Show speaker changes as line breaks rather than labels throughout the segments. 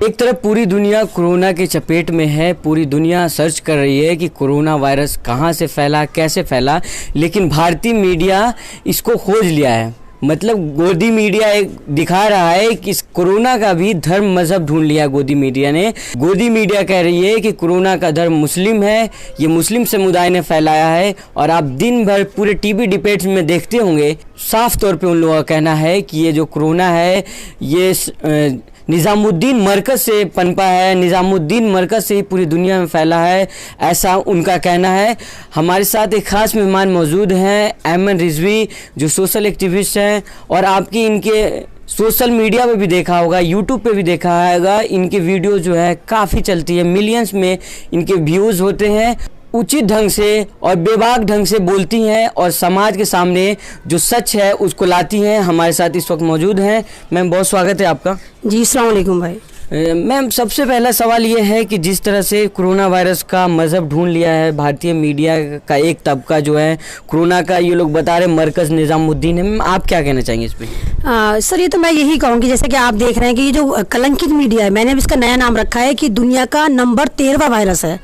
एक तरफ पूरी दुनिया कोरोना की चपेट में है। पूरी दुनिया सर्च कर रही है कि कोरोना वायरस कहाँ से फैला, कैसे फैला, लेकिन भारतीय मीडिया इसको खोज लिया है। मतलब गोदी मीडिया एक दिखा रहा है कि इस कोरोना का भी धर्म मजहब ढूंढ लिया गोदी मीडिया ने। गोदी मीडिया कह रही है कि कोरोना का धर्म मुस्लिम है, ये मुस्लिम समुदाय ने फैलाया है। और आप दिन भर पूरे टीवी डिबेट्स में देखते होंगे, साफ तौर पे उन लोगों का कहना है कि ये जो कोरोना है ये निज़ामुद्दीन मरकज़ से पनपा है, निज़ामुद्दीन मरकज़ से ही पूरी दुनिया में फैला है, ऐसा उनका कहना है। हमारे साथ एक ख़ास मेहमान मौजूद हैं, अयमन रिजवी, जो सोशल एक्टिविस्ट हैं और आपकी इनके सोशल मीडिया पे भी देखा होगा, यूट्यूब पे भी देखा होगा, इनके वीडियो जो है काफ़ी चलती है, मिलियंस में इनके व्यूज़ होते हैं। उचित ढंग से और बेबाक ढंग से बोलती हैं और समाज के सामने जो सच है उसको लाती हैं। हमारे साथ इस वक्त मौजूद हैं। मैम, बहुत स्वागत है आपका।
जी, अस्सलाम वालेकुम भाई।
मैम, सबसे पहला सवाल ये है कि जिस तरह से कोरोना वायरस का मज़हब ढूंढ लिया है भारतीय मीडिया का एक तबका जो है, कोरोना का ये लोग बता रहे मरकज़ निज़ामुद्दीन है, मैम आप क्या कहना चाहेंगे इस पर?
सर, ये तो मैं यही कहूँगी, जैसे कि आप देख रहे हैं कि ये जो कलंकित मीडिया है, मैंने भी इसका नया नाम रखा है कि दुनिया का नंबर 13वां वायरस है।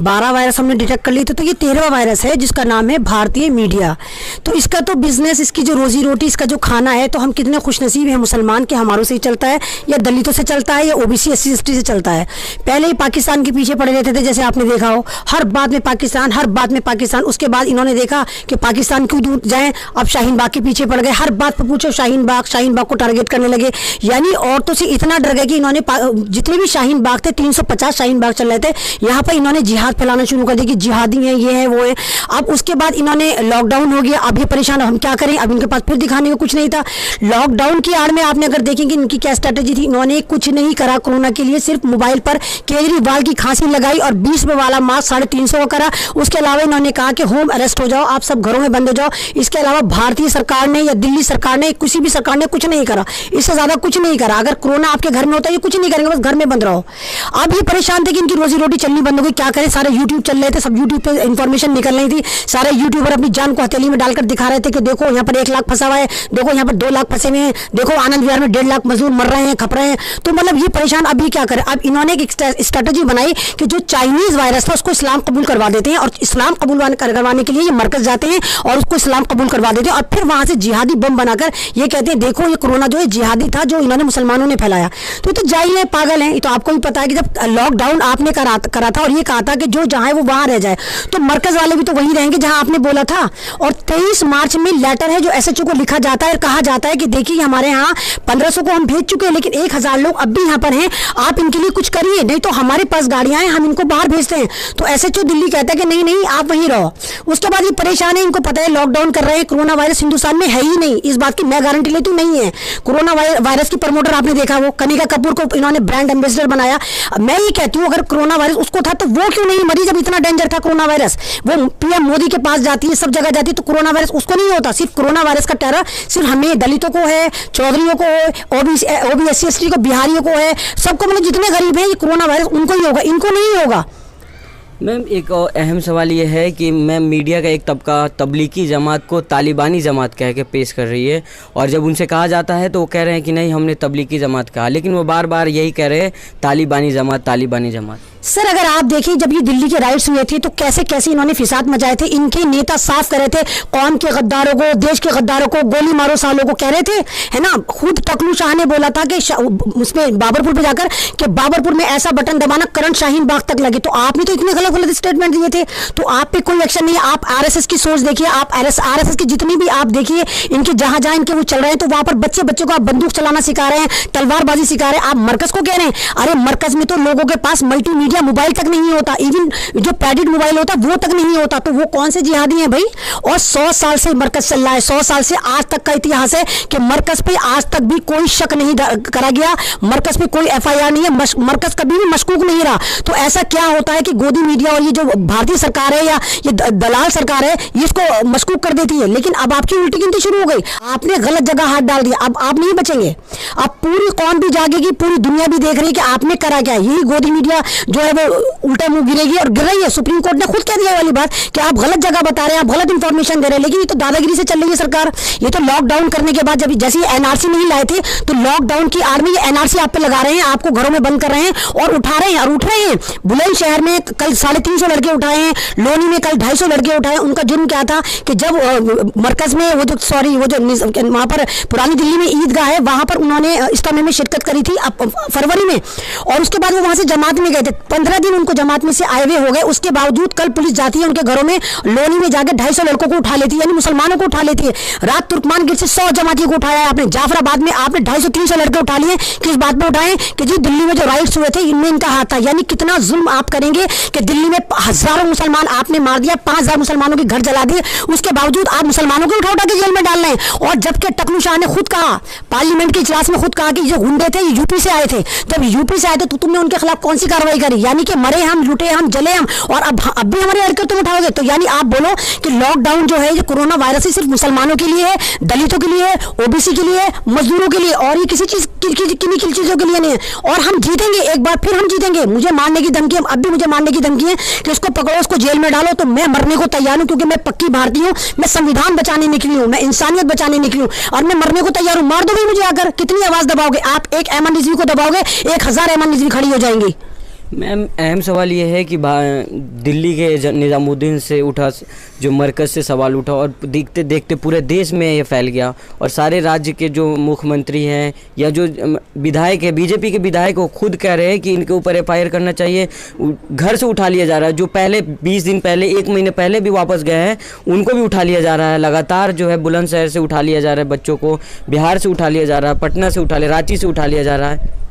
12 वायरस हमने डिटेक्ट कर लिए थे, तो ये 13वां वायरस है जिसका नाम है भारतीय मीडिया। तो इसका तो बिजनेस, इसकी जो रोजी रोटी, इसका जो खाना है, तो हम कितने खुशनसीब हैं मुसलमान के हमारों से ही चलता है, या दलितों से चलता है, या ओबीसी SC/ST से चलता है। पहले ही पाकिस्तान के पीछे पड़े रहते थे, जैसे आपने देखा हो, हर बात में पाकिस्तान, हर बात में पाकिस्तान। उसके बाद इन्होंने देखा कि पाकिस्तान क्यों दूर जाएं, अब शाहीन बाग के पीछे पड़ गए। हर बात पर पूछो शाहीन बाग को टारगेट करने लगे। यानी औरतों से इतना डर गए कि इन्होंने जितने भी शाहीन बाग थे, 350 शाहीन बाग चल रहे थे, यहाँ पर इन्होंने जिहाद फैलाना शुरू कर दिया कि जिहादी हैं, ये है वो है। अब उसके बाद इन्होंने लॉकडाउन हो गया, अब ये परेशान, हम क्या करें, अब इनके पास फिर दिखाने को कुछ नहीं था। लॉकडाउन की आड़ में आपने अगर देखेंगे इनकी क्या स्ट्रेटेजी थी, इन्होंने कुछ नहीं करा कोरोना के लिए, सिर्फ मोबाइल पर केजरीवाल की खांसी लगाई और 20 रुपए वाला मास्क 350 का करा। उसके अलावा इन्होंने कहा कि होम अरेस्ट हो जाओ, आप सब घरों में बंद हो जाओ। इसके अलावा भारतीय सरकार ने या दिल्ली सरकार ने, किसी भी सरकार ने कुछ नहीं करा, इससे ज्यादा कुछ नहीं करा। अगर कोरोना आपके घर में होता है, ये कुछ नहीं करेंगे, बस घर में बंद रहो। अब ये परेशान थे कि इनकी रोजी रोटी चलनी बंद हो गई, क्या करें। सारे यूट्यूब चल रहे थे, सब यूट्यूब पे इंफॉर्मेशन निकल रही थी, सारे यूट्यूबर अपनी जान को हथेली में डालकर दिखा रहे थे कि देखो यहाँ पर 1 लाख फंसा हुआ है, देखो यहाँ पर 2 लाख फंसे हुए हैं, देखो आनंद विहार में 1.5 लाख मजदूर मर रहे हैं, खप रहे हैं। तो मतलब ये परेशान। अब ये क्या करें, अब इन्होंने एक स्ट्रेटजी बनाई कि जो चाइनीज वायरस था उसको इस्लाम कबूल करवा देते हैं, और इस्लाम कबूल करवाने के लिए ये मरकज जाते हैं और उसको इस्लाम कबूल करवा देते हैं, और फिर वहां से जिहादी बम बनाकर ये कहते हैं देखो ये कोरोना जो है जिहादी था, जो इन्होंने मुसलमानों ने फैलाया। तो जाहिल है, पागल है। तो आपको भी पता है कि जब लॉकडाउन आपने करा था और ये कहा था कि जो जहां है वो वहां रह जाए, तो मरकज वाले भी तो वहीं रहेंगे जहां आपने बोला था। और 23 मार्च में लेटर है जो SHO को लिखा जाता है, कहा जाता है कि देखिए हमारे यहाँ 1500 को हम भेज चुके हैं, लेकिन 1000 लोग अब भी यहाँ पर हैं, आप इनके लिए कुछ करिए, नहीं तो हमारे पास गाड़ियां हैं, हम इनको बाहर भेजते हैं। तो SHO दिल्ली कहता है कि नहीं नहीं, आप वहीं रहो। उसके बाद ये परेशान है, इनको पता है लॉकडाउन कर रहे हैं, कोरोना वायरस हिंदुस्तान में है ही नहीं, इस बात की मैं गारंटी लेती हूँ, नहीं है। कोरोना वायरस की प्रमोटर आपने देखा, वो कनिका कपूर को इन्होंने ब्रांड एम्बेसडर बनाया। मैं ये कहती हूँ अगर कोरोना वायरस उसको था तो वो क्यों नहीं मरी, जब इतना डेंजर था कोरोना वायरस। वो PM मोदी के पास जाती है, सब जगह जाती है, तो कोरोना वायरस उसको नहीं होता। सिर्फ कोरोना वायरस का टेरर सिर्फ हमें दलितों को है, चौधरियों को है, OBC SC/ST को, बिहारियों को है, सबको, मतलब जितने गरीब हैं, ये कोरोना वायरस उनको ही होगा, इनको नहीं होगा।
मैम, एक और अहम सवाल ये है कि मैम मीडिया का एक तबका तबलीगी जमात को तालिबानी जमात कह के पेश कर रही है, और जब उनसे कहा जाता है तो वो कह रहे हैं कि नहीं हमने तबलीगी जमात कहा, लेकिन वो बार बार यही कह रहे हैं तालिबानी जमात।
सर, अगर आप देखिए जब ये दिल्ली के राइट्स हुए थे तो कैसे कैसे इन्होंने फिसाद मचाए थे। इनके नेता साफ कर रहे थे कौम के गद्दारों को, देश के गद्दारों को गोली मारो सालों को कह रहे थे, है ना। खुद टकलू शाह ने बोला था कि उसमें बाबरपुर पे जाकर कि बाबरपुर में ऐसा बटन दबाना करंट शाहीन बाग तक लगे। तो आपने तो इतने गलत स्टेटमेंट दिए थे, तो आप पे कोई एक्शन नहीं है। आप RSS की सोच देखिए, आप RSS की जितनी भी आप देखिए, इनके जहां जहां इनके वो चल रहे हैं, तो वहां पर बच्चों को आप बंदूक चलाना सिखा रहे हैं, तलवारबाजी सिखा रहे हैं। आप मरकज को कह रहे हैं, अरे मरकज में तो लोगों के पास मल्टीमीडिया मोबाइल तक नहीं होता, इवन जो पैडेड मोबाइल होता वो तक नहीं होता, तो वो कौन से जिहादी हैं भाई। और 100 साल से मरकज चल रहा है, 100 साल से आज तक का इतिहास है कि मरकज पे आज तक भी कोई शक नहीं करा गया, मरकज पे कोई FIR नहीं है, मरकज कभी भी मशकूक नहीं रहा। तो ऐसा क्या होता है कि गोदी मीडिया और ये जो भारतीय सरकार है या ये दलाल सरकार है, ये इसको मशकूक कर देती है। लेकिन अब आपकी उल्टी गिनती शुरू हो गई, आपने गलत जगह हाथ डाल दिया, अब आप नहीं बचेंगे। अब पूरी कौम भी जागेगी, पूरी दुनिया भी देख रही है कि आपने करा क्या। यही गोदी मीडिया जो है वो उल्टा मुंह गिरेगी, और गिर रही है। सुप्रीम कोर्ट ने खुद कह दिया वाली बात कि आप गलत जगह बता रहे हैं, आप गलत इंफॉर्मेशन दे रहे हैं। लेकिन ये तो दादागिरी से चल रही है सरकार। ये तो लॉकडाउन करने के बाद जब जैसे एनआरसी नहीं लाए थे तो लॉकडाउन की आड़ में ये एनआरसी आप पे लगा रहे हैं, आपको घरों में बंद कर रहे हैं और उठा रहे हैं और उठ रहे हैं। बुलंदशहर में कल 350 लड़के उठाए हैं, लोनी में कल 250 लड़के उठाए। उनका जुर्म क्या था कि जब मरकज में वो जो वहां पर पुरानी दिल्ली में ईदगाह है, वहां पर उन्होंने इज्तिमा में शिरकत करी थी फरवरी में, और उसके बाद वो वहां से जमात में गए थे। 15 दिन उनको जमात में से आए हुए हो गए। उसके बावजूद कल पुलिस जाती है उनके घरों में, लोनी में जाकर 250 लड़कों को उठा लेती है, यानी मुसलमानों को उठा लेती है। रात तुर्कमान गेट से 100 जमातियों को उठाया है आपने। जाफराबाद में आपने 250-300 लड़के उठा लिए। किस बात में उठाए कि जी दिल्ली में जो राइट्स हुए थे इनमें इनका हाथ था। यानी कितना जुल्म आप करेंगे कि दिल्ली में हजारों मुसलमान आपने मार दिया, 5000 मुसलमानों के घर जला दिए, उसके बावजूद आप मुसलमानों को उठा के जेल में डाल रहे हैं। और जबकि टकलू शाह ने खुद कहा, पार्लियामेंट के इजलास में खुद कहा कि जो गुंडे थे ये यूपी से आए थे। जब यूपी से आए थे तो तुमने उनके खिलाफ कौन सी कार्रवाई करी? यानी कि मरे हम, लुटे हम, जले हम, और अब भी हमारी हरकत तुम उठाओगे। तो यानी आप बोलो कि लॉकडाउन जो है ये कोरोना वायरस सिर्फ मुसलमानों के लिए है, दलितों के लिए है, ओबीसी के लिए है, मजदूरों के लिए, और ये किसी चीज किन्हीं चीजों के लिए नहीं है। और हम जीतेंगे, एक बार फिर हम जीतेंगे। मुझे मारने की धमकी, अब भी मुझे मारने की धमकी है कि उसको पकड़ो, उसको जेल में डालो, तो मैं मरने को तैयार हूं, क्योंकि मैं पक्की भारतीय हूं। मैं संविधान बचाने निकली हूं, मैं इंसानियत बचाने निकली हूं, और मैं मरने को तैयार हूं। मार दो भाई मुझे आकर। कितनी आवाज दबाओगे आप? एक ऐमन रिजवी को दबाओगे, 1000 ऐमन रिजवी खड़ी हो जाएंगी।
मैम अहम सवाल ये है कि दिल्ली के निज़ामुद्दीन से उठा, जो मरकज़ से सवाल उठा, और देखते देखते पूरे देश में ये फैल गया, और सारे राज्य के जो मुख्यमंत्री हैं या जो विधायक है, बीजेपी के विधायक, वो खुद कह रहे हैं कि इनके ऊपर FIR करना चाहिए। घर से उठा लिया जा रहा है, जो पहले 20 दिन पहले, 1 महीने पहले भी वापस गए हैं उनको भी उठा लिया जा रहा है। लगातार जो है बुलंदशहर से उठा लिया जा रहा है बच्चों को, बिहार से उठा लिया जा रहा है, पटना से उठा लिया, रांची से उठा लिया जा रहा है।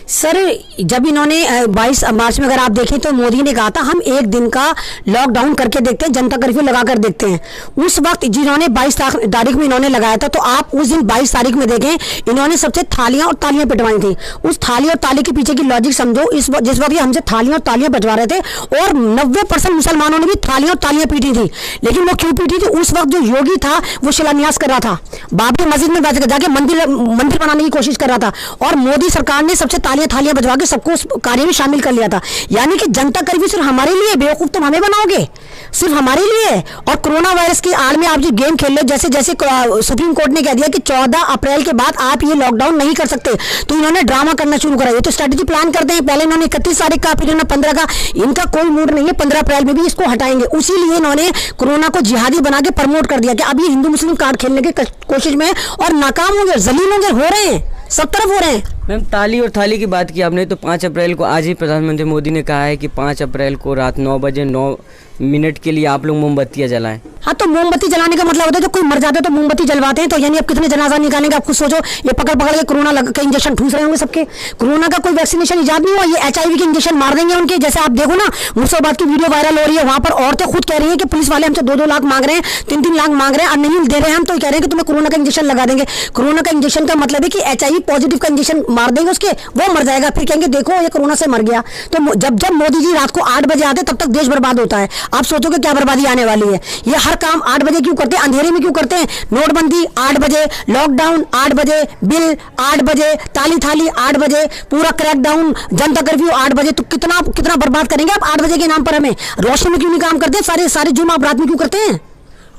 सर जब इन्होंने 22 मार्च में अगर आप देखें तो मोदी ने कहा था हम 1 दिन का लॉकडाउन करके देखते हैं, जनता कर्फ्यू लगा कर देखते हैं। उस वक्त जिन्होंने 22 तारीख में इन्होंने लगाया था, तो आप उस दिन 22 तारीख में देखें इन्होंने सबसे थालियां और तालियां पिटवाई थी। उस थाली और ताली के पीछे की लॉजिक समझो। जिस वक्त ये हमसे थालियां और तालियां बजवा रहे थे, और 90% मुसलमानों ने भी थालियां और तालियां पीटी थी। लेकिन वो क्यों पीटी थी? उस वक्त जो योगी था वो शिलान्यास कर रहा था, बाबरी मस्जिद में जाके मंदिर बनाने की कोशिश कर रहा था, और मोदी सरकार ने सबसे थालियां बजवा के सबको उस कार्य में शामिल कर लिया था। यानी कि जनता कर्फ्यू सिर्फ हमारे लिए, बेवकूफ तुम हमें बनाओगे, सिर्फ हमारे लिए। और कोरोना वायरस की आड़ में आप जो गेम खेल रहे हो, जैसे जैसे सुप्रीम कोर्ट ने कह दिया कि 14 अप्रैल के बाद आप ये लॉकडाउन नहीं कर सकते, तो इन्होंने ड्रामा करना शुरू करा। ये तो स्ट्रेटेजी प्लान करते हैं। पहले इन्होंने 31 तारीख का, फिर इन्होंने 15 का। इनका कोई मूड नहीं है, 15 अप्रैल में भी इसको हटाएंगे। उसीलिए इन्होंने कोरोना को जिहादी बना के प्रमोट कर दिया कि अब ये हिंदू मुस्लिम कार्ड खेलने की कोशिश में, और नाकाम होंगे, जलील होंगे, हो रहे हैं, सब तरफ हो रहे हैं।
मैम ताली और थाली की बात की आपने, तो 5 अप्रैल को आज ही प्रधानमंत्री मोदी ने कहा है कि 5 अप्रैल को रात 9 बजे 9 मिनट के लिए आप लोग मोमबत्तियां जलाएं।
हाँ, तो मोमबत्ती जलाने का मतलब होता है जब कोई मर जाता है तो मोमबत्ती जलवाते हैं। तो यानी अब कितने जनाजा निकालेंगे आप खुद सोचो। ये पकड़ के कोरोना का इंजेक्शन ठूस रहे होंगे सबके। कोरोना का कोई वैक्सीनेशन इजाद नहीं हुआ, ये HIV के इंजेक्शन मार देंगे उनके। जैसे आप देखो ना, मुर्शिदाबाद की वीडियो वायरल हो रही है, वहां पर औरतें खुद कह रही है कि पुलिस वाले हमसे 2-2 लाख मांग रहे हैं, 3-3 लाख मांग रहे हैं, और नहीं दे रहे हैं हम, तो कह रहे हैं कि तुम्हें कोरोना का इंजेक्शन लगा देंगे। कोरोना का इंजेक्शन का मतलब है कि HIV पॉजिटिव का इंजेक्शन मार देंगे उसके, वो मर जाएगा, फिर कहेंगे देखो ये कोरोना से मर गया। तो जब मोदी जी रात को 8 बजे आते तब तक देश बर्बाद होता है। आप सोचोगे क्या बर्बादी आने वाली है। ये हर काम 8 बजे क्यों करते हैं? अंधेरे में क्यों करते हैं? नोटबंदी 8 बजे, लॉकडाउन 8 बजे, बिल 8 बजे, ताली थाली 8 बजे, पूरा क्रैकडाउन, जनता कर्फ्यू 8 बजे। तो कितना बर्बाद करेंगे आप 8 बजे के नाम पर हमें? रोशनी में क्यों नहीं काम करते? सारे जुर्म आप रात में क्यों करते हैं?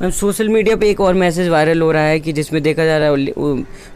मैम सोशल मीडिया पे एक और मैसेज वायरल हो रहा है कि जिसमें देखा जा रहा है,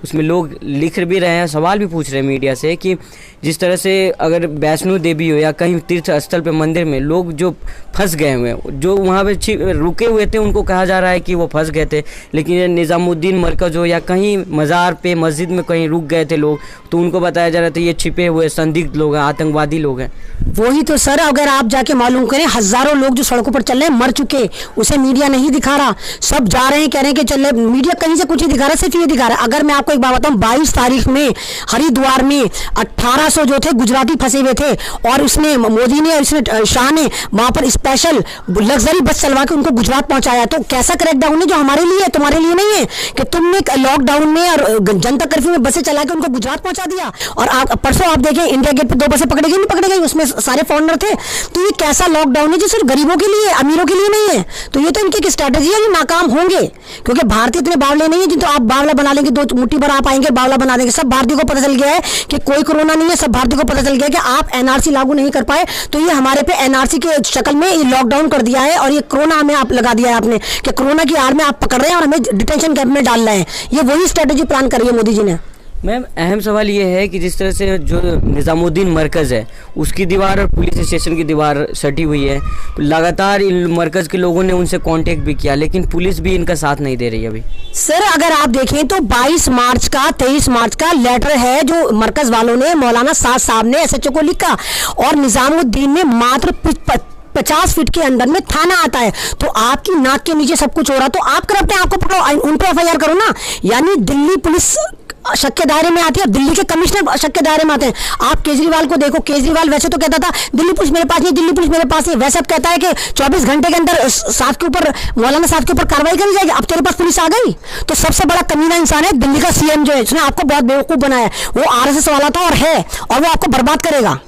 उसमें लोग लिख भी रहे हैं, सवाल भी पूछ रहे हैं मीडिया से कि जिस तरह से अगर वैष्णो देवी हो या कहीं तीर्थ स्थल पे मंदिर में लोग जो फंस गए हुए हैं, जो वहाँ पे रुके हुए थे, उनको कहा जा रहा है कि वो फंस गए थे। लेकिन ये निज़ामुद्दीन मरकज़ हो या कहीं मज़ार पे, मस्जिद में कहीं रुक गए थे लोग, तो उनको बताया जा रहा था ये छिपे हुए संदिग्ध लोग हैं, आतंकवादी लोग हैं।
वही तो सर, अगर आप जाके मालूम करें, हजारों लोग जो सड़कों पर चल रहे हैं मर चुके, उसे मीडिया नहीं दिखा रहा। सब जा रहे हैं, कह रहे हैं कि चल, मीडिया कहीं से कुछ नहीं दिखा रहा, सिर्फ ये दिखा रहा है। अगर मैं आपको एक बात बताऊं, 22 तारीख में हरिद्वार में 1800 जो थे गुजराती फंसे हुए थे, और उसने मोदी ने और इसने शाह ने वहां पर स्पेशल लग्जरी बस चलवा के उनको गुजरात पहुंचाया। तो कैसा क्रैकडाउन है जो हमारे लिए है, तुम्हारे लिए नहीं है, कि तुमने लॉकडाउन में और जनता कर्फ्यू में बसें चला के उनको गुजरात पहुंचा दिया। और परसों आप देखें इंडिया गेट पे 2 बसें पकड़ी गई, नहीं पकड़ी गई, उसमें सारे फॉरेनर थे। तो ये कैसा लॉकडाउन है जो सिर्फ गरीबों के लिए, अमीरों के लिए नहीं है? तो ये तो इनकी स्ट्रैटेजी है ही नाकाम होंगे, क्योंकि भारतीय इतने बावले नहीं है जिनको आप बावला बना लेंगे, दो मुट्ठी भर आप आएंगे बावला बना देंगे। सब भारतीयों को पता चल गया है कि कोई कोरोना नहीं है, सब भारतीयों को पता चल गया है कि आप एनआरसी लागू नहीं कर पाए, तो ये हमारे पे एनआरसी के शक्ल में ये लॉकडाउन कर दिया है और ये कोरोना हमें आप लगा दिया है आपने कि कोरोना की आड़ में आप पकड़ रहे हैं और हमें डिटेंशन कैंप में डाल रहे हैं। ये वही स्ट्रेटेजी प्लान करी है मोदी जी ने।
मैम अहम सवाल ये है कि जिस तरह से जो निज़ामुद्दीन मरकज़ है उसकी दीवार और पुलिस स्टेशन की दीवार सटी हुई है, लगातार इन मरकज़ के लोगों ने उनसे कांटेक्ट भी किया लेकिन पुलिस भी इनका साथ नहीं दे रही है अभी।
सर अगर आप देखें तो 22 मार्च का 23 मार्च का लेटर है जो मरकज़ वालों ने मौलाना साद साहब ने एसएचओ को लिखा और निज़ामुद्दीन में मात्र 50 फीट के अंदर में थाना आता है, तो आपकी नाक के नीचे सब कुछ हो रहा, तो आप करप्ट हैं, आपको पकड़ो, उन पर एफआईआर करो ना। यानी दिल्ली पुलिस शक के दायरे में आती है, दिल्ली के कमिश्नर शक के दायरे में आते हैं। आप केजरीवाल को देखो, केजरीवाल वैसे तो कहता था दिल्ली पुलिस मेरे पास नहीं, दिल्ली पुलिस मेरे पास नहीं, वैसे अब कहता है कि 24 घंटे के अंदर साहब के ऊपर, मौलाना साहब के ऊपर कार्रवाई करी जाएगी। अब तेरे पास पुलिस आ गई, तो सबसे बड़ा कमीना इंसान है दिल्ली का सीएम जो है, उसने आपको बहुत बेवकूफ बनाया, वो आरएसएस वाला था और है, और वो आपको बर्बाद करेगा।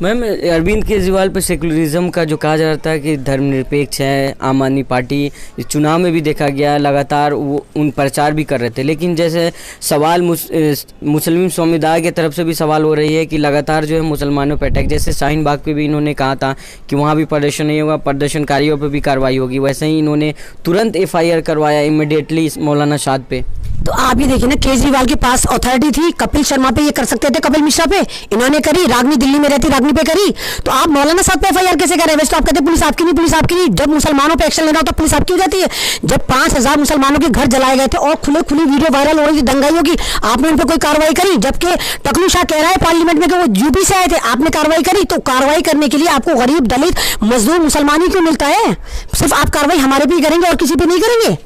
मैम अरविंद केजरीवाल पर सेकुलरिज्म का जो कहा जा रहा था कि धर्मनिरपेक्ष है, आम आदमी पार्टी, इस चुनाव में भी देखा गया लगातार वो उन प्रचार भी कर रहे थे, लेकिन जैसे सवाल मुस्लिम समुदाय की तरफ से भी सवाल हो रही है कि लगातार जो है मुसलमानों पर अटैक, जैसे शाहीन बाग पे भी इन्होंने कहा था कि वहाँ भी प्रदर्शन नहीं होगा, प्रदर्शनकारियों पर भी कार्रवाई होगी, वैसे ही इन्होंने तुरंत एफआईआर करवाया इमीडिएटली मौलाना साद पे।
तो आप ये देखिए ना, केजरीवाल के पास अथॉरिटी थी, कपिल शर्मा पे ये कर सकते थे, कपिल मिश्रा पे, इन्होंने करी, रागनी दिल्ली में रहती रागनी पे करी, तो आप मौलाना साहब पे एफआईआर कैसे कर रहे हैं? वैसे तो आप कहते हैं पुलिस आपकी नहीं, पुलिस आपकी नहीं, जब मुसलमानों पे एक्शन लेना होता तो पुलिस आपकी हो जाती है। जब 5000 मुसलमानों के घर जलाए गए थे और खुली वीडियो वायरल हो रही थी दंगाइयों की, आपने उन पर कोई कार्रवाई करी? जबकि टकलू शाह कह रहा है पार्लियामेंट में कि वो यूपी से आए थे, आपने कार्रवाई करी? तो कार्रवाई करने के लिए आपको गरीब, दलित, मजदूर, मुसलमान ही क्यों मिलता है? सिर्फ आप कार्रवाई हमारे पे ही करेंगे और किसी पे नहीं करेंगे।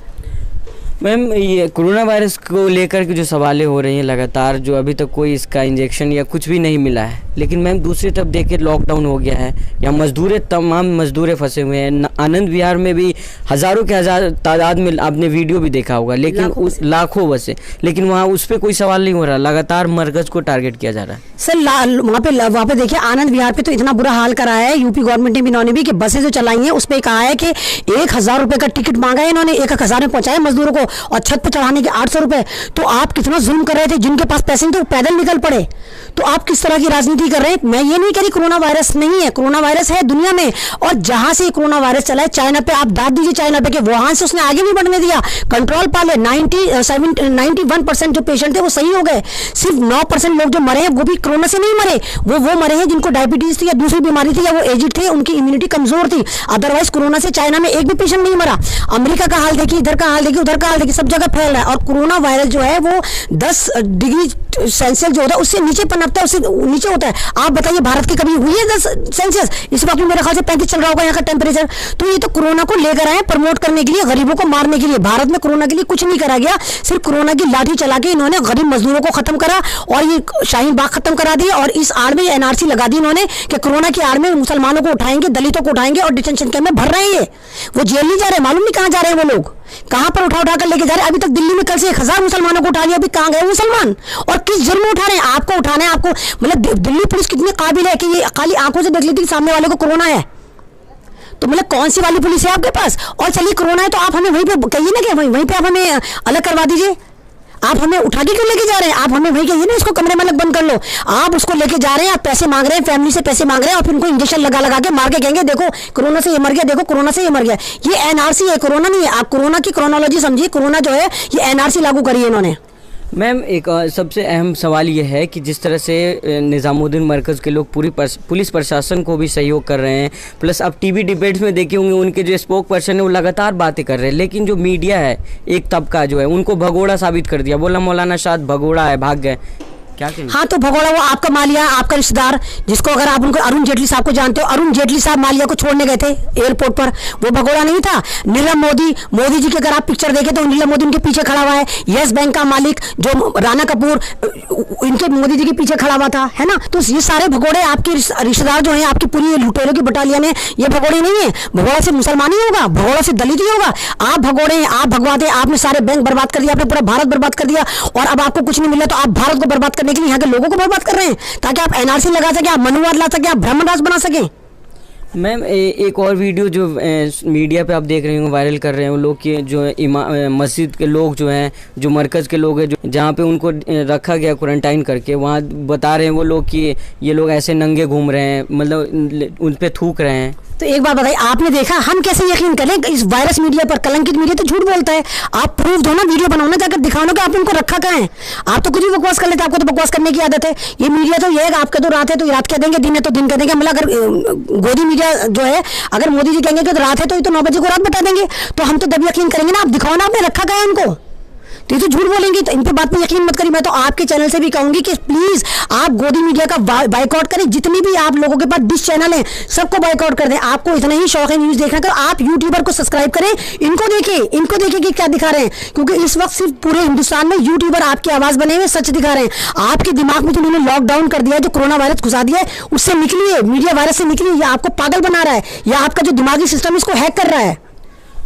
मैम ये कोरोना वायरस को लेकर के जो सवालें हो रही हैं लगातार, जो अभी तक कोई इसका इंजेक्शन या कुछ भी नहीं मिला है, लेकिन मैम दूसरी तरफ देखिए लॉकडाउन हो गया है, यहाँ मजदूर, तमाम मजदूर फंसे हुए हैं। आनंद विहार में भी हज़ारों के हज़ार तादाद में आपने वीडियो भी देखा होगा, लेकिन उस लाखों बसे, लेकिन वहाँ उस पर कोई सवाल नहीं हो रहा, लगातार मरकज़ को टारगेट किया जा रहा है।
सर वहाँ पे देखिए आनंद विहार पे तो इतना बुरा हाल करा है यूपी गवर्नमेंट ने भी, इन्होंने भी कि बसें जो चलाई हैं उस पर कहा है कि 1000 रुपये का टिकट मांगा है इन्होंने, 1000 में पहुंचाया मजदूरों को और छत पर चढ़ाने के 800 रुपये। तो आप कितना जुल्म कर रहे थे, जिनके पास पैसे नहीं थे वो पैदल निकल पड़े। तो आप किस तरह की राजनीति कर रहे हैं? मैं ये नहीं कह रही कोरोना वायरस नहीं है, कोरोना वायरस है दुनिया में, और जहां से कोरोना वायरस चला है चाइना पे, आप दाद दीजिए चाइना पे कि वहां से उसने आगे नहीं बढ़ने दिया, कंट्रोल पा ले। 91% जो पेशेंट थे वो सही हो गए, सिर्फ 9% लोग जो मरे हैं वो भी कोरोना से नहीं मरे, वो मरे हैं जिनको डायबिटीज थी या दूसरी बीमारी थी या वो एजिड थे, उनकी इम्यूनिटी कमजोर थी। अदरवाइज कोरोना से चाइना में एक भी पेशेंट नहीं मरा। अमेरिका का हाल देखिए, इधर का हाल देखिए, उधर का हाल देखिए, सब जगह फैल रहा है। और कोरोना वायरस जो है वो 10 डिग्री सेल्सियस जो होता है उससे नीचे पनपता है, उससे नीचे होता है। आप बताइए भारत की कभी हुई है 10 सेल्सियस? इस वक्त में मेरे ख्याल से 35 चल रहा होगा यहाँ का टेम्परेचर। तो ये तो कोरोना को लेकर आए प्रमोट करने के लिए, गरीबों को मारने के लिए। भारत में कोरोना के लिए कुछ नहीं करा गया, सिर्फ कोरोना की लाठी चला के इन्होंने गरीब मजदूरों को खत्म करा और ये शाहीन बाग खत्म करा दिया, और इस आड़ में एनआरसी लगा दी इन्होंने कि कोरोना की आड़ में मुसलमानों को उठाएंगे, दलितों को उठाएंगे और डिटेंशन कैंप में भर रहे हैं। वो जेल नहीं जा रहे, मालूम नहीं कहाँ जा रहे हैं वो लोग, कहां पर उठा कर लेके जा रहे हैं। अभी तक दिल्ली में कल से 1000 मुसलमानों को उठा लिया, अभी कहां गए मुसलमान और किस जुर्म में उठा रहे हैं? आपको उठाना है, आपको मतलब दिल्ली पुलिस कितनी काबिल है कि ये खाली आंखों से देख लेती सामने वाले को कोरोना है, तो मतलब कौन सी वाली पुलिस है आपके पास? और चलिए कोरोना है तो आप हमें वहीं पे कहिए ना कि वहीं पे आप हमें अलग करवा दीजिए। आप हमें उठा के क्यों लेके जा रहे हैं? आप हमें वही कहिए ना, इसको कमरे में अलग बंद कर लो। आप उसको लेके जा रहे हैं, आप पैसे मांग रहे हैं, फैमिली से पैसे मांग रहे हैं और फिर उनको इंजेक्शन लगा के मार के कहेंगे देखो कोरोना से ये मर गया, देखो कोरोना से ये मर गया। ये एनआरसी है, कोरोना नहीं है। आप कोरोना की क्रोनोलॉजी समझिए, कोरोना जो है ये एनआरसी लागू करी है इन्होंने।
मैम एक सबसे अहम सवाल ये है कि जिस तरह से निज़ामुद्दीन मरकज़ के लोग पूरी पुलिस प्रशासन को भी सहयोग कर रहे हैं, प्लस आप टीवी डिबेट्स में देखे होंगे उनके जो स्पोक पर्सन है वो लगातार बातें कर रहे हैं, लेकिन जो मीडिया है एक तबका जो है उनको भगोड़ा साबित कर दिया, बोला मौलाना साद भगोड़ा है, भाग गए। क्या
हाँ तो भगोड़ा वो आपका मालिया, आपका रिश्तेदार, जिसको अगर आप उनको अरुण जेटली साहब को जानते हो, अरुण जेटली साहब मालिया को छोड़ने गए थे एयरपोर्ट पर, वो भगोड़ा नहीं था। नीरव मोदी जी की अगर आप पिक्चर देखें तो नीरव मोदी उनके पीछे खड़ा हुआ है। यस बैंक का मालिक जो राणा कपूर इनके मोदी जी के पीछे खड़ा हुआ था, है ना। तो ये सारे भगोड़े आपके रिश्तेदार जो है, आपकी पूरी लुटेरों की बटालियन है, ये भगोड़े नहीं है। भगोड़ा से मुसलमान ही होगा, भगोड़ा से दलित ही होगा। आप भगोड़े हैं, आप भगवाते, आपने सारे बैंक बर्बाद कर दिया, आपने पूरा भारत बर्बाद कर दिया, और अब आपको कुछ नहीं मिला तो आप भारत को बर्बाद करने के लिए यहाँ के लोगों को बर्बाद कर रहे हैं ताकि आप एनआरसी लगा सके, आप मनुवाद ला सके, आप ब्राह्मण राज बना सके।
मैम एक और वीडियो जो मीडिया पे आप देख रहे हो वायरल कर रहे हैं वो लोग कि जो मस्जिद के लोग जो हैं, जो मरकज़ के लोग हैं, जो जहाँ पे उनको रखा गया क्वारंटाइन करके, वहाँ बता रहे हैं वो लोग कि ये लोग ऐसे नंगे घूम रहे हैं, मतलब उन पे थूक रहे हैं।
तो एक बात बताइए, आपने देखा, हम कैसे यकीन करें इस वायरस मीडिया पर? कलंकित मीडिया तो झूठ बोलता है। आप प्रूफ दो ना, वीडियो बनाओ ना, जाकर दिखाओ ना कि आपने उनको रखा कहाँ है। आप तो कुछ भी बकवास कर लेते हैं, आपको तो बकवास करने की आदत है। ये मीडिया तो ये है, आपके तो रात है तो रात कह देंगे, दिन है तो दिन कह देंगे। मतलब अगर गोदी मीडिया जो है, अगर मोदी जी कहेंगे कि रात है तो ये तो 9 बजे को रात बता देंगे, तो हम तो तब यकीन करेंगे ना। आप दिखाओ ना, आपने रखा कहाँ है उनको। तो ये तो झूठ बोलेंगे, तो इन पे बात पे यकीन मत करिए। मैं तो आपके चैनल से भी कहूंगी कि प्लीज आप गोदी मीडिया का बाइकआउट करें। जितनी भी आप लोगों के पास डिश चैनल है, सबको बाइकआउट कर दें। आपको इतना ही शौक है न्यूज देखने का, आप यूट्यूबर को सब्सक्राइब करें, इनको देखें कि क्या दिखा रहे हैं। क्योंकि इस वक्त सिर्फ पूरे हिंदुस्तान में यूट्यूबर आपकी आवाज बने हुए सच दिखा रहे हैं। आपके दिमाग में जो उन्होंने लॉकडाउन कर दिया है, जो कोरोना वायरस घुसा दिया है, उससे निकलिए, मीडिया वायरस से निकलिए। या आपको पागल बना रहा है, या आपका जो दिमागी सिस्टम इसको हैक कर रहा है।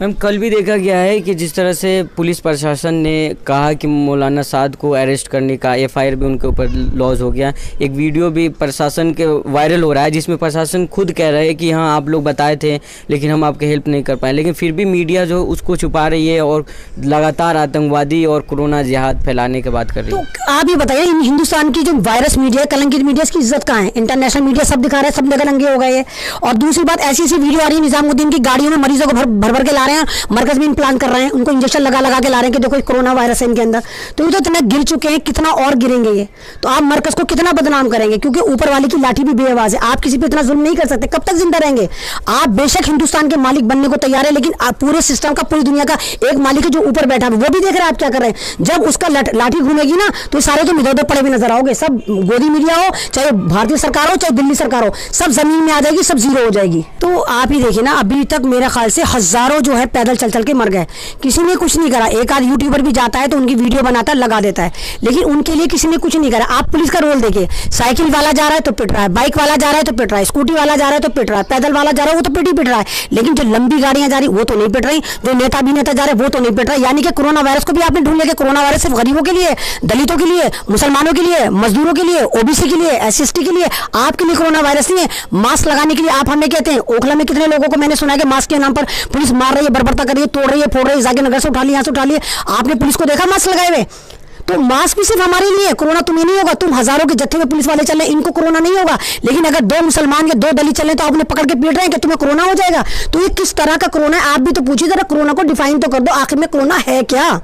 मैम कल भी देखा गया है कि जिस तरह से पुलिस प्रशासन ने कहा कि मौलाना साद को अरेस्ट करने का, एफआईआर भी उनके ऊपर लॉन्च हो गया। एक वीडियो भी प्रशासन के वायरल हो रहा है जिसमें प्रशासन खुद कह रहा है कि हाँ आप लोग बताए थे लेकिन हम आपके हेल्प नहीं कर पाए, लेकिन फिर भी मीडिया जो उसको छुपा रही है और लगातार आतंकवादी और कोरोना जिहाद फैलाने की बात कर रही है।
तो आप ये बताइए, हिंदुस्तान की जो वायरस मीडिया, कलंकित मीडिया, इसकी इज्जत कहाँ है? इंटरनेशनल मीडिया सब दिखा रहा है, सब जगह नंगे हो गए। और दूसरी बात, ऐसी वीडियो आ रही है निजामुद्दीन की गाड़ियों में मरीजों को भर के ला रहे हैं, मरकज में इम्प्लांट कर रहे हैं, उनको इंजेक्शन लगा के ला रहे हैं कि देखो कोरोना वायरस है इनके अंदर। तो ये तो इतना गिर चुके हैं, कितना और गिरेंगे ये। तो आप मरकज को कितना बदनाम करेंगे? क्योंकि ऊपर वाले की लाठी भी बेआवाज है। आप किसी पे इतना जुल्म नहीं कर सकते। कब तक जिंदा रहेंगे आप? बेशक हिंदुस्तान के मालिक बनने को तैयार है, लेकिन आप पूरे सिस्टम का, पूरी दुनिया का एक मालिक है जो ऊपर बैठा है, वो भी देख रहे हैं आप क्या कर रहे हैं। जब उसका लाठी घूमेगी ना, तो सारे तो इधर उधर पड़े हुए नजर आओगे। सब गोदी मीडिया हो, चाहे भारतीय सरकार हो, चाहे दिल्ली सरकार हो, सब जमीन में आ जाएगी, सब जीरो हो जाएगी। तो आप ही देखिए ना, अभी तक मेरे ख्याल से हजारों जो है पैदल चल के मर गए, किसी ने कुछ नहीं करा। एक आध यूट्यूबर भी जाता है तो उनकी वीडियो बनाता है, लगा देता है, लेकिन उनके लिए किसी ने कुछ नहीं करा। आप पुलिस का रोल देखिए, साइकिल वाला जा रहा है तो पिट रहा है, बाइक वाला जा रहा है तो पिट रहा है, स्कूटी वाला जा रहा है तो पिट रहा है, पैदल वाला जा रहा है वो तो पिट रहा है, लेकिन जो लंबी गाड़ियां जा रही वो तो नहीं पिट रही, जो नेता जा रहे वो तो नहीं पिट रहा। यानी कि कोरोना वायरस को भी आपने ढूंढ लिया कि कोरोना वायरस सिर्फ गरीबों के लिए, दलितों के लिए, मुसलमानों के लिए, मजदूरों के लिए, ओबीसी के लिए, SC/ST के लिए, आपके लिए कोरोना वायरस नहीं है। मास्क लगाने के लिए आप हमें कहते हैं। ओखला में कितने लोगों को मैंने सुना है कि मास्क के नाम पर पुलिस मार रही है, बर्बरता कर रही है, तोड़ रही है, फोड़ रही है, जाके नगर से उठा लिया, यहाँ से उठा लिया। आपने पुलिस को देखा मास्क लगाए हुए? तो मास्क भी सिर्फ हमारे लिए, कोरोना तुम्हें नहीं होगा, तुम हजारों के जत्थे में पुलिस वाले चल रहे हैं, इनको कोरोना नहीं होगा। लेकिन अगर 2 मुसलमान या 2 दलित चले तो आपने पकड़ के पीट रहे हैं कि तुम्हें कोरोना हो जाएगा। तो ये किस तरह का कोरोना है? आप भी तो पूछिए जरा, कोरोना को डिफाइन तो कर दो, आखिर में कोरोना है क्या?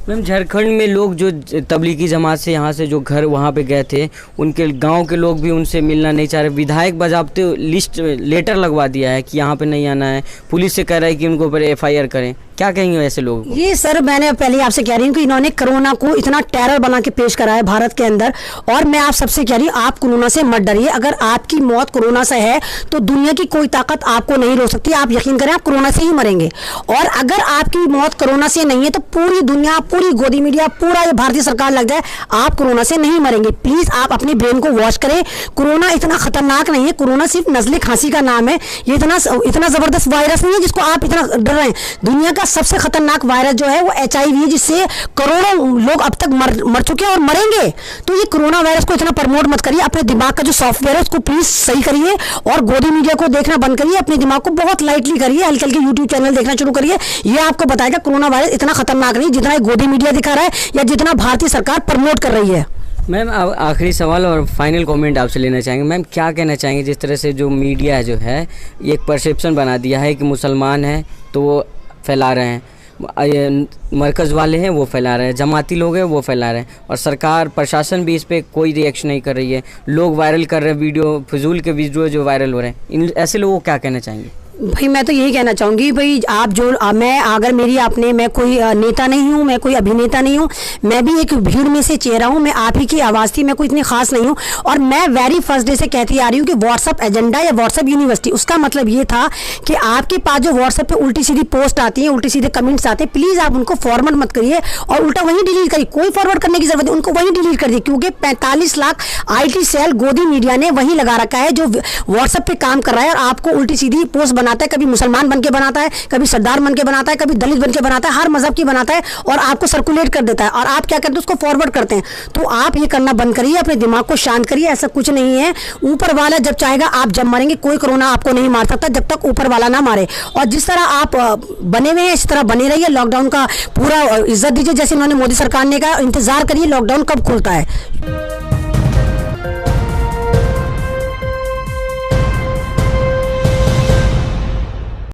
मैम झारखंड में लोग जो तबलीगी जमात से यहाँ से जो घर वहाँ पे गए थे, उनके गांव के लोग भी उनसे मिलना नहीं चाह रहे। विधायक बजाबते लिस्ट लेटर लगवा दिया है कि यहाँ पे नहीं आना है, पुलिस से कह रहा है कि उनको ऊपर FIR करें। क्या कहेंगे ऐसे लोगों को?
ये सर, मैंने पहले आपसे कह रही हूँ कि इन्होंने कोरोना को इतना टेरर बना के पेश करा है भारत के अंदर। और मैं आप सबसे कह रही हूँ, आप कोरोना से मत डरिए। अगर आपकी मौत कोरोना से है तो दुनिया की कोई ताकत आपको नहीं रोक सकती। आप यकीन करें, आप कोरोना से ही मरेंगे। और अगर आपकी मौत कोरोना से नहीं है तो पूरी दुनिया, पूरी गोदी मीडिया, पूरा ये भारतीय सरकार लग जाए, आप कोरोना से नहीं मरेंगे। प्लीज आप अपने ब्रेन को वॉश करें। कोरोना इतना खतरनाक नहीं है। कोरोना सिर्फ नजले खांसी का नाम है। ये इतना जबरदस्त वायरस नहीं है जिसको आप इतना डर रहे हैं। दुनिया का सबसे खतरनाक वायरस जो है वो HIV है, जिससे करोड़ों लोग अब तक मर चुके हैं और मरेंगे। तो ये कोरोना वायरस को इतना प्रमोट मत करिए। अपने दिमाग का जो सॉफ्टवेयर है उसको प्लीज सही करिए और गोदी मीडिया को देखना बंद करिए। अपने दिमाग को बहुत लाइटली करिए, हल्के हल्के यूट्यूब चैनल देखना शुरू करिए। ये आपको बताएगा कोरोना वायरस इतना खतरनाक नहीं जितना गोदी मीडिया दिखा रहा है या जितना भारतीय सरकार प्रमोट कर रही है।
मैम आखिरी सवाल और फाइनल कमेंट आपसे लेना चाहेंगे। मैम क्या कहना चाहेंगे जिस तरह से जो मीडिया जो है एक परसेप्शन बना दिया है कि मुसलमान हैं तो वो फैला रहे हैं, मरकज़ वाले हैं वो फैला रहे हैं, जमाती लोग हैं वो फैला रहे हैं, और सरकार प्रशासन भी इस पर कोई रिएक्शन नहीं कर रही है। लोग वायरल कर रहे हैं वीडियो, फिजूल के वीडियो जो वायरल हो रहे हैं, इन ऐसे लोगों को क्या कहना चाहेंगे?
भाई मैं तो यही कहना चाहूँगी, भाई आप जो मैं कोई नेता नहीं हूँ, मैं कोई अभिनेता नहीं हूँ, मैं भी एक भीड़ में से चेहरा हूँ। मैं आप ही की आवाज़ थी, मैं कोई इतनी खास नहीं हूँ। और मैं वेरी फर्स्ट डे से कहती आ रही हूँ कि व्हाट्सअप एजेंडा या व्हाट्सअप यूनिवर्सिटी, उसका मतलब ये था कि आपके पास जो व्हाट्सअप पे उल्टी सीधी पोस्ट आती है, उल्टी सीधे कमेंट्स आते हैं, प्लीज़ आप उनको फॉरवर्ड मत करिए और उल्टा वहीं डिलीट करिए। कोई फॉरवर्ड करने की जरूरत नहीं, उनको वहीं डिलीट कर दिए, क्योंकि 45 लाख IT सेल गोदी मीडिया ने वहीं लगा रखा है जो व्हाट्सअप पे काम कर रहा है और आपको उल्टी सीधी पोस्ट बनाता है, कभी मुसलमान बन के बनाता है, कभी सरदार बन के बनाता है, कभी दलित बन के बनाता है, हर मजहब की बनाता है और आपको सर्कुलेट कर देता है और आप क्या करते हैं उसको फॉरवर्ड करते हैं। तो आप ये करना बंद करिए, अपने दिमाग को शांत करिए, ऐसा कुछ नहीं है। ऊपर वाला जब चाहेगा आप जब मरेंगे, कोई कोरोना आपको नहीं मार सकता जब तक ऊपर वाला ना मारे। और जिस तरह आप बने हुए हैं इस तरह बने रहिए, लॉकडाउन का पूरा इज्जत दीजिए, जैसे उन्होंने मोदी सरकार ने कहा, इंतजार करिए लॉकडाउन कब खुलता है।